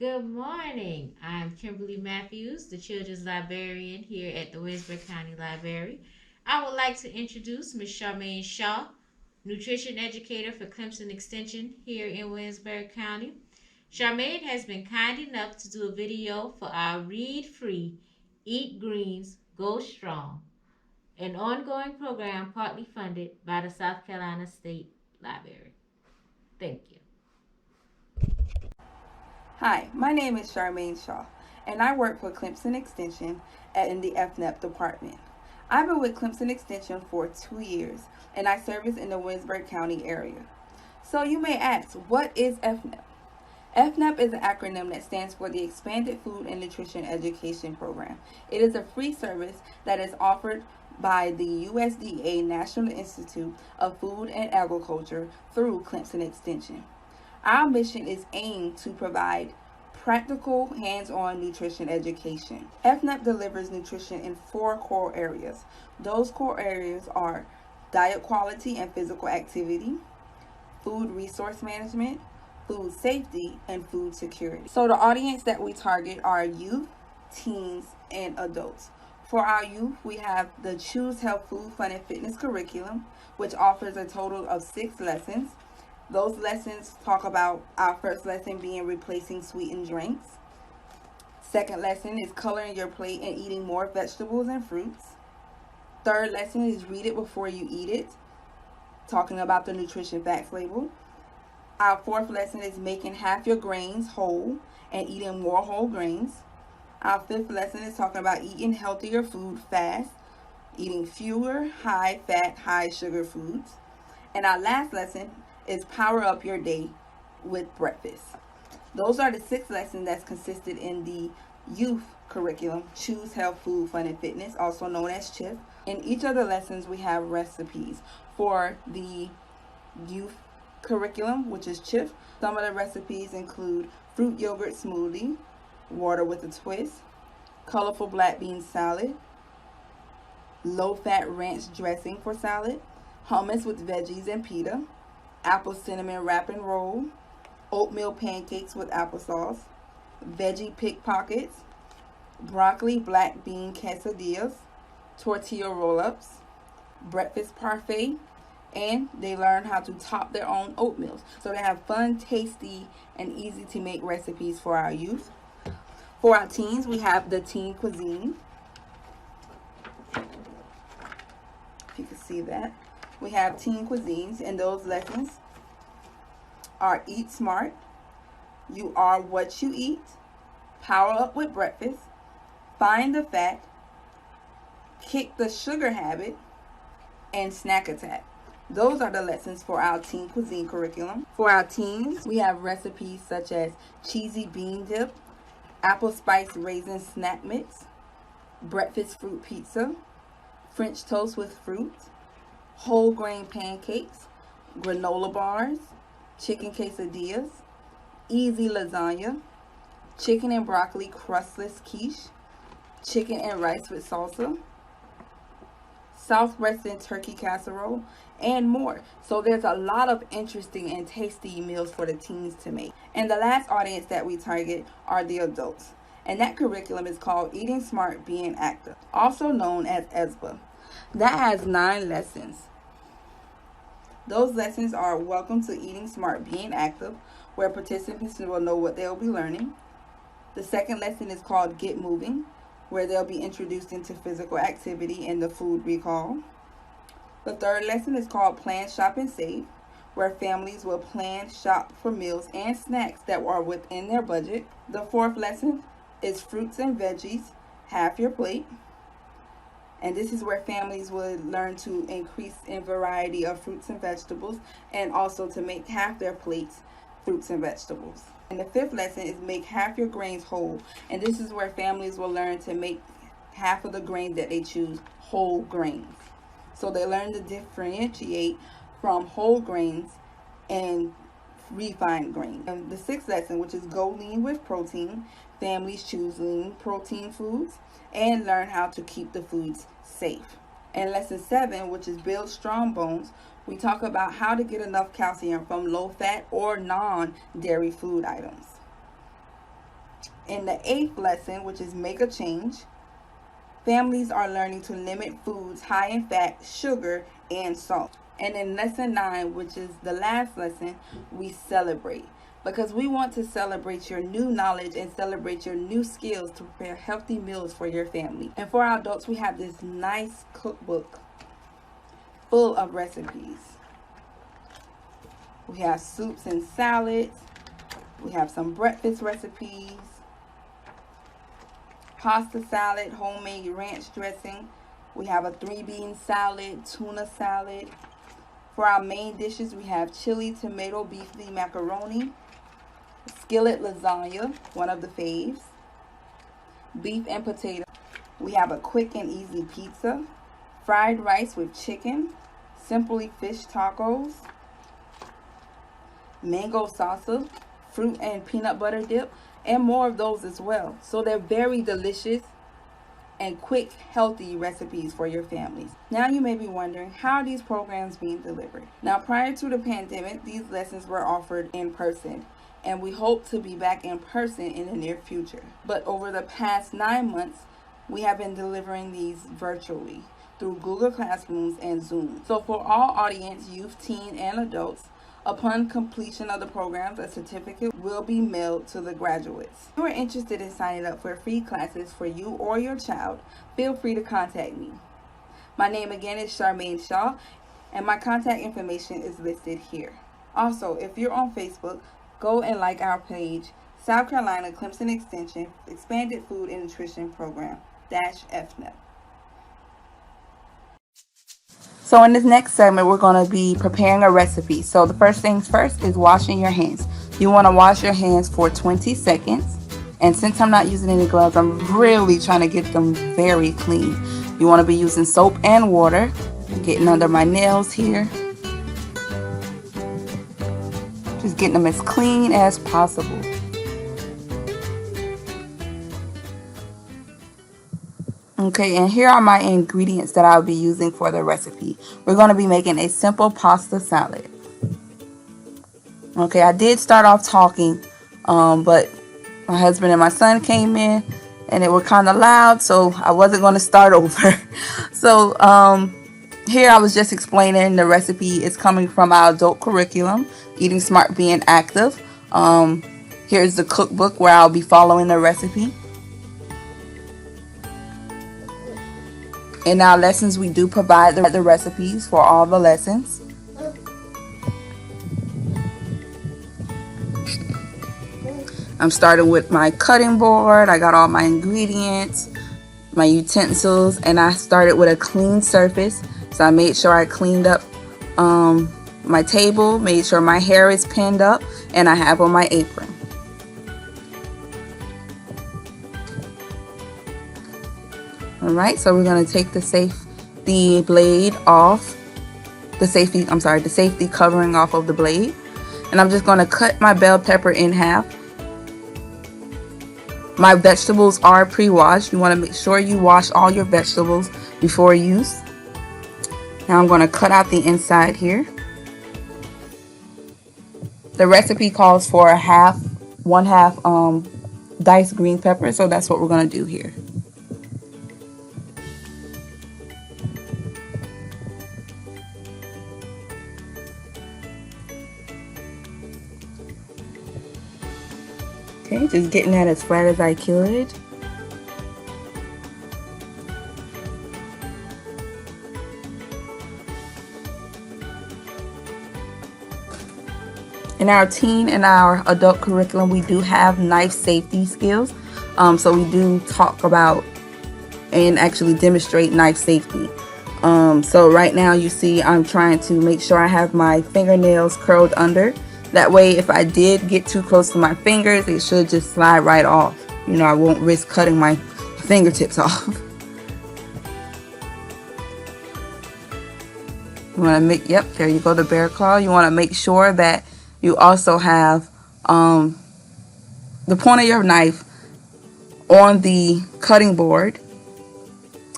Good morning. I'm Kimberly Matthews, the Children's Librarian here at the Williamsburg County Library. I would like to introduce Ms. Sharmayne Shaw, Nutrition Educator for Clemson Extension here in Williamsburg County. Sharmayne has been kind enough to do a video for our Read Free, Eat Greens, Go Strong, an ongoing program partly funded by the South Carolina State Library. Thank you. Hi, my name is Sharmayne Shaw, and I work for Clemson Extension in the FNEP department. I've been with Clemson Extension for 2 years, and I service in the Williamsburg County area. So you may ask, what is FNEP? FNEP is an acronym that stands for the Expanded Food and Nutrition Education Program. It is a free service that is offered by the USDA National Institute of Food and Agriculture through Clemson Extension. Our mission is aimed to provide practical, hands-on nutrition education. FNEP delivers nutrition in 4 core areas. Those core areas are diet quality and physical activity, food resource management, food safety, and food security. So the audience that we target are youth, teens, and adults. For our youth, we have the Choose Health Food, Fun, and Fitness curriculum, which offers a total of 6 lessons. Those lessons talk about our first lesson being replacing sweetened drinks. Second lesson is coloring your plate and eating more vegetables and fruits. Third lesson is read it before you eat it, talking about the nutrition facts label. Our fourth lesson is making half your grains whole and eating more whole grains. Our fifth lesson is talking about eating healthier food fast, eating fewer high-fat, high-sugar foods. And our last lesson is power up your day with breakfast. Those are the 6 lessons that's consisted in the youth curriculum, Choose Health, Food, Fun, and Fitness, also known as CHIF. In each of the lessons, we have recipes. For the youth curriculum, which is CHIF, some of the recipes include fruit yogurt smoothie, water with a twist, colorful black bean salad, low-fat ranch dressing for salad, hummus with veggies and pita, apple cinnamon wrap and roll, oatmeal pancakes with applesauce, veggie pickpockets, broccoli black bean quesadillas, tortilla roll-ups, breakfast parfait, and they learn how to top their own oatmeal. So they have fun, tasty, and easy to make recipes for our youth. For our teens, we have the teen cuisine. If you can see that. We have teen cuisines, and those lessons are Eat Smart, You Are What You Eat, Power Up with Breakfast, Find the Fat, Kick the Sugar Habit, and Snack Attack. Those are the lessons for our teen cuisine curriculum. For our teens, we have recipes such as cheesy bean dip, apple spice raisin snack mix, breakfast fruit pizza, French toast with fruit, whole grain pancakes, granola bars, chicken quesadillas, easy lasagna, chicken and broccoli crustless quiche, chicken and rice with salsa, Southwestern turkey casserole, and more. So there's a lot of interesting and tasty meals for the teens to make. And the last audience that we target are the adults. And that curriculum is called Eating Smart, Being Active, also known as ESBA. That has 9 lessons. Those lessons are Welcome to Eating Smart, Being Active, where participants will know what they'll be learning. The second lesson is called Get Moving, where they'll be introduced into physical activity and the food recall. The third lesson is called Plan, Shop, and Save, where families will plan, shop for meals and snacks that are within their budget. The fourth lesson is Fruits and Veggies, Half Your Plate. And this is where families would learn to increase in variety of fruits and vegetables, and also to make half their plates fruits and vegetables. And the fifth lesson is Make Half Your Grains Whole. And this is where families will learn to make half of the grains that they choose whole grains. So they learn to differentiate from whole grains and refined grains. And the sixth lesson, which is Go Lean with Protein, families choose lean protein foods and learn how to keep the foods safe. And lesson 7, which is Build Strong Bones, we talk about how to get enough calcium from low-fat or non-dairy food items. In the 8th lesson, which is Make a Change, families are learning to limit foods high in fat, sugar, and salt. And in lesson 9, which is the last lesson, we celebrate. Because we want to celebrate your new knowledge and celebrate your new skills to prepare healthy meals for your family. And for our adults, we have this nice cookbook full of recipes. We have soups and salads. We have some breakfast recipes, pasta salad, homemade ranch dressing. We have a 3-bean salad, tuna salad. For our main dishes, we have chili, tomato, beefy macaroni, skillet lasagna, one of the faves, beef and potato. We have a quick and easy pizza, fried rice with chicken, simply fish tacos, mango salsa, fruit and peanut butter dip, and more of those as well. So they're very delicious and quick, healthy recipes for your families. Now you may be wondering, how are these programs being delivered? Now, prior to the pandemic, these lessons were offered in person, and we hope to be back in person in the near future. But over the past 9 months, we have been delivering these virtually through Google Classrooms and Zoom. So for all audience, youth, teen, and adults, upon completion of the programs, a certificate will be mailed to the graduates. If you are interested in signing up for free classes for you or your child, feel free to contact me. My name again is Sharmayne Shaw, and my contact information is listed here. Also, if you're on Facebook, go and like our page, South Carolina Clemson Extension Expanded Food and Nutrition Program, -FNEP. So in this next segment, we're going to be preparing a recipe. So the first things first is washing your hands. You want to wash your hands for 20 seconds. And since I'm not using any gloves, I'm really trying to get them very clean. You want to be using soap and water. I'm getting under my nails here. Just getting them as clean as possible. Okay, and here are my ingredients that I'll be using for the recipe. We're going to be making a simple pasta salad. Okay, I did start off talking, but my husband and my son came in and it was kind of loud, so I wasn't going to start over. So here I was just explaining the recipe is coming from our adult curriculum, Eating Smart, Being Active. Here's the cookbook where I'll be following the recipe. In our lessons, we do provide the recipes for all the lessons. I'm starting with my cutting board. I got all my ingredients, my utensils, and I started with a clean surface. So I made sure I cleaned up my table, made sure my hair is pinned up, and I have on my apron. Alright, so we're going to take the safety covering off of the blade. And I'm just going to cut my bell pepper in half. My vegetables are pre-washed. You want to make sure you wash all your vegetables before use. Now I'm going to cut out the inside here. The recipe calls for one half diced green pepper, so that's what we're going to do here. Okay, just getting that as flat as I could. In our teen and our adult curriculum, we do have knife safety skills. So we do talk about and actually demonstrate knife safety. So right now you see I'm trying to make sure I have my fingernails curled under. That way, if I did get too close to my fingers, it should just slide right off. You know, I won't risk cutting my fingertips off. You want to make, yep, there you go, the bear claw. You want to make sure that you also have the point of your knife on the cutting board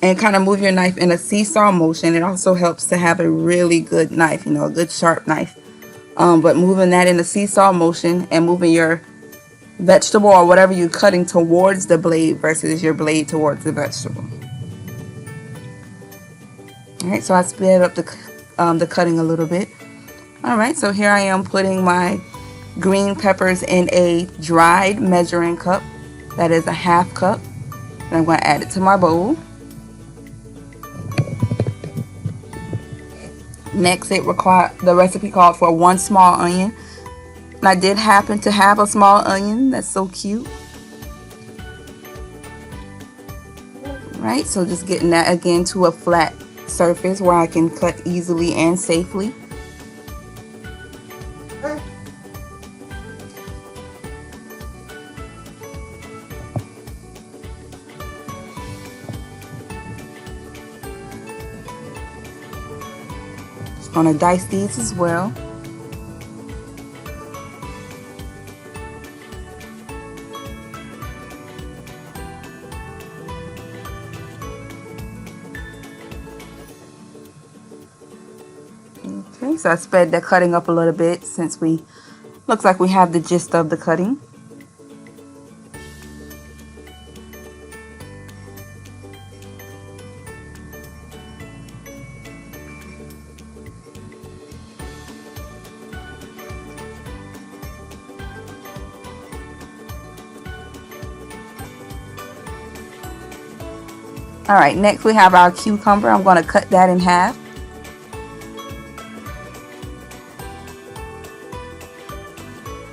and kind of move your knife in a seesaw motion. It also helps to have a really good knife, you know, a good sharp knife. But moving that in a seesaw motion and moving your vegetable or whatever you're cutting towards the blade versus your blade towards the vegetable. Alright, so I sped up the cutting a little bit. Alright, so here I am putting my green peppers in a dried measuring cup. That is a half cup. And I'm going to add it to my bowl. Next, the recipe called for 1 small onion. And I did happen to have a small onion. That's so cute. Right, so just getting that again to a flat surface where I can cut easily and safely. Just gonna dice these as well. Okay, so I sped the cutting up a little bit since looks like we have the gist of the cutting. Alright, next we have our cucumber. I'm going to cut that in half.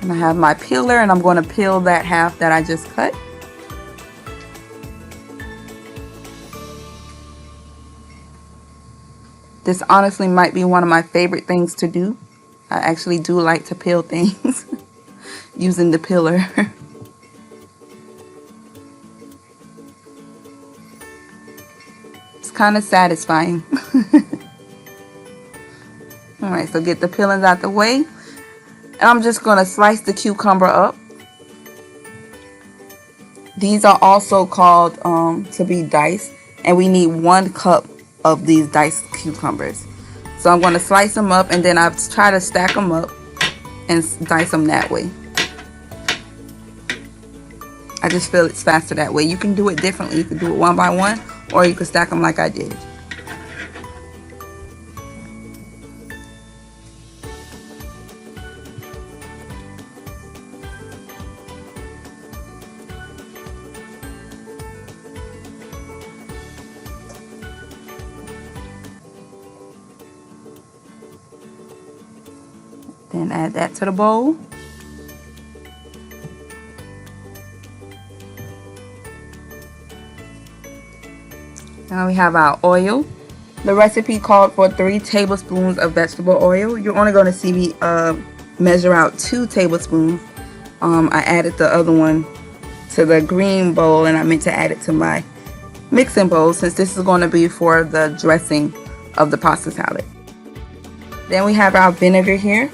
And I have my peeler, and I'm going to peel that half that I just cut. This honestly might be one of my favorite things to do. I actually do like to peel things using the peeler. It's kind of satisfying. Alright, so get the peelings out the way. And I'm just going to slice the cucumber up. These are also called to be diced. And we need 1 cup of these diced cucumbers. So I'm going to slice them up, and then I try to stack them up and dice them that way. I just feel it's faster that way. You can do it differently. You can do it one by one, or you can stack them like I did. Then add that to the bowl. Now we have our oil. The recipe called for 3 tablespoons of vegetable oil. You're only going to see me measure out 2 tablespoons. I added the other one to the green bowl, and I meant to add it to my mixing bowl since this is going to be for the dressing of the pasta salad. Then we have our vinegar here,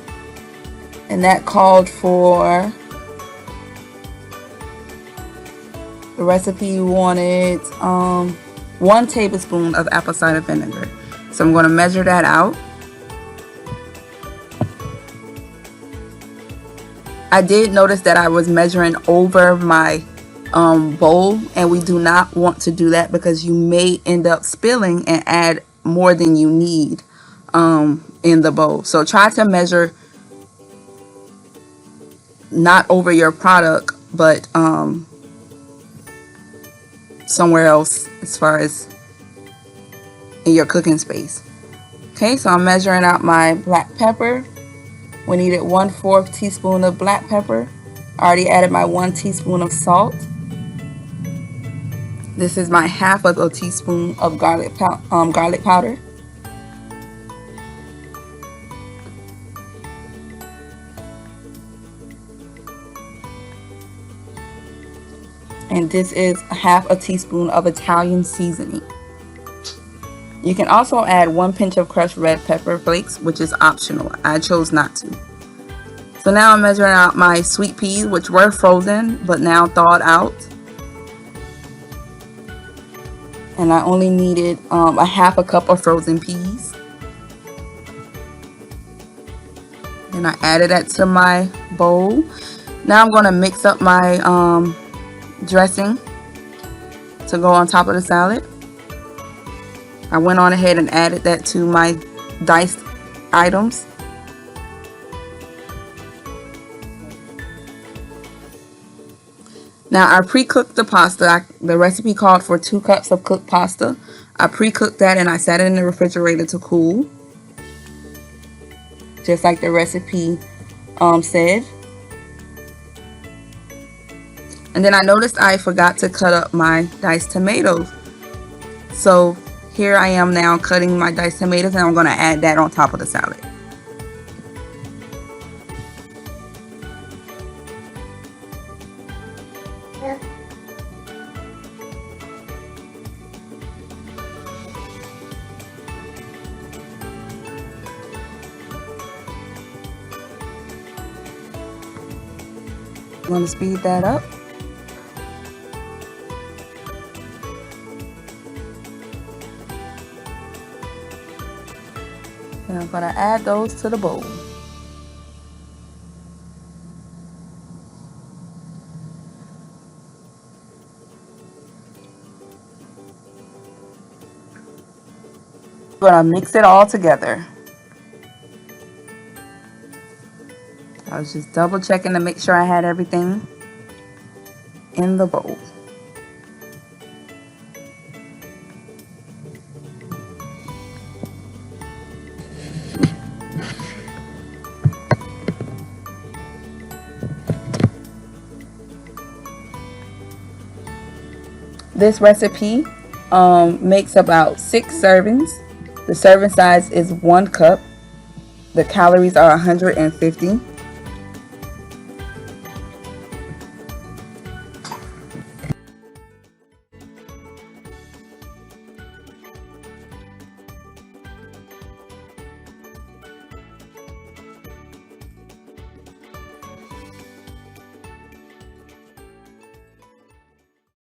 and that called for, the recipe wanted 1 tablespoon of apple cider vinegar. So I'm going to measure that out. I did notice that I was measuring over my bowl, and we do not want to do that because you may end up spilling and add more than you need in the bowl. So try to measure not over your product, but somewhere else as far as in your cooking space. Okay, so I'm measuring out my black pepper. We needed 1/4 teaspoon of black pepper. I already added my 1 teaspoon of salt. This is my half of a teaspoon of garlic powder. And this is half a teaspoon of Italian seasoning. You can also add 1 pinch of crushed red pepper flakes, which is optional. I chose not to. So now I'm measuring out my sweet peas, which were frozen but now thawed out. And I only needed a half a cup of frozen peas. And I added that to my bowl. Now I'm going to mix up my dressing to go on top of the salad. I went on ahead and added that to my diced items. Now I pre-cooked the pasta. The recipe called for 2 cups of cooked pasta. I pre-cooked that and I set it in the refrigerator to cool, just like the recipe said. And then I noticed I forgot to cut up my diced tomatoes. So here I am now cutting my diced tomatoes, and I'm going to add that on top of the salad. I'm going to speed that up. And I'm going to add those to the bowl. I'm going to mix it all together. I was just double checking to make sure I had everything in the bowl. This recipe makes about 6 servings. The serving size is 1 cup. The calories are 150.